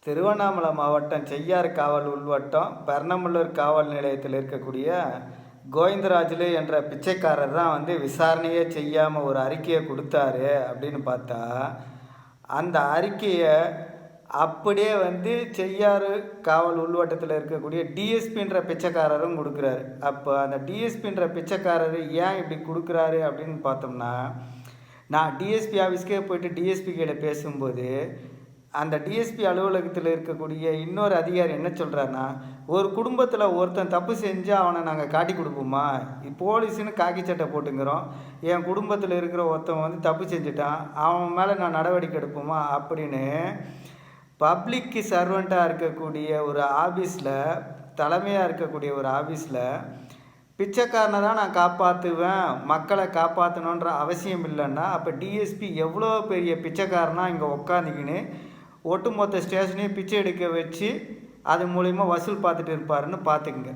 திருவண்ணாமலை மாவட்டம் செய்யாறு காவல் உள்வட்டம் பெர்னமல்லூர் காவல் நிலையத்தில் இருக்கக்கூடிய கோவிந்தராஜுலு என்ற பிச்சைக்காரர் தான் விசாரணையே செய்யாமல் ஒரு அறிக்கையை கொடுத்தாரு அப்படின்னு பார்த்தா, அந்த அறிக்கையை அப்படியே செய்யாறு காவல் உள்வட்டத்தில் இருக்கக்கூடிய டிஎஸ்பின்ற பிச்சைக்காரரும் கொடுக்குறாரு. அப்போ அந்த டிஎஸ்பின்ற பிச்சைக்காரர் ஏன் இப்படி கொடுக்குறாரு அப்படின்னு பார்த்தோம்னா, நான் டிஎஸ்பி ஆஃபீஸ்க்கே போய்ட்டு டிஎஸ்பி கிட்ட பேசும்போது அந்த டிஎஸ்பி அலுவலகத்தில் இருக்கக்கூடிய இன்னொரு அதிகாரி என்ன சொல்கிறாருன்னா, ஒரு குடும்பத்தில் ஒருத்தன் தப்பு செஞ்சால் அவனை நாங்கள் காட்டி கொடுப்போமா, போலீஸுன்னு காக்கி சட்டை போட்டுங்கிறோம், என் குடும்பத்தில் இருக்கிற ஒருத்தன் தப்பு செஞ்சுட்டான், அவன் மேலே நான் நடவடிக்கை எடுப்போமா அப்படின்னு பப்ளிக்கு சர்வெண்ட்டாக இருக்கக்கூடிய ஒரு ஆஃபீஸில், தலைமையாக இருக்கக்கூடிய ஒரு ஆஃபீஸில் பிச்சைக்காரனை தான் நான் காப்பாற்றுவேன், மக்களை காப்பாற்றணுன்ற அவசியம் இல்லைன்னா, அப்போ டிஎஸ்பி எவ்வளோ பெரிய பிச்சைக்காரனாக இங்கே உட்காந்துக்கின்னு ஒட்டுமொத்த ஸ்டேஷனையும் பிச்சை எடுக்க வச்சு அது மூலிமா வசூல் பார்த்துட்டு இருப்பாருன்னு பார்த்துக்குங்க.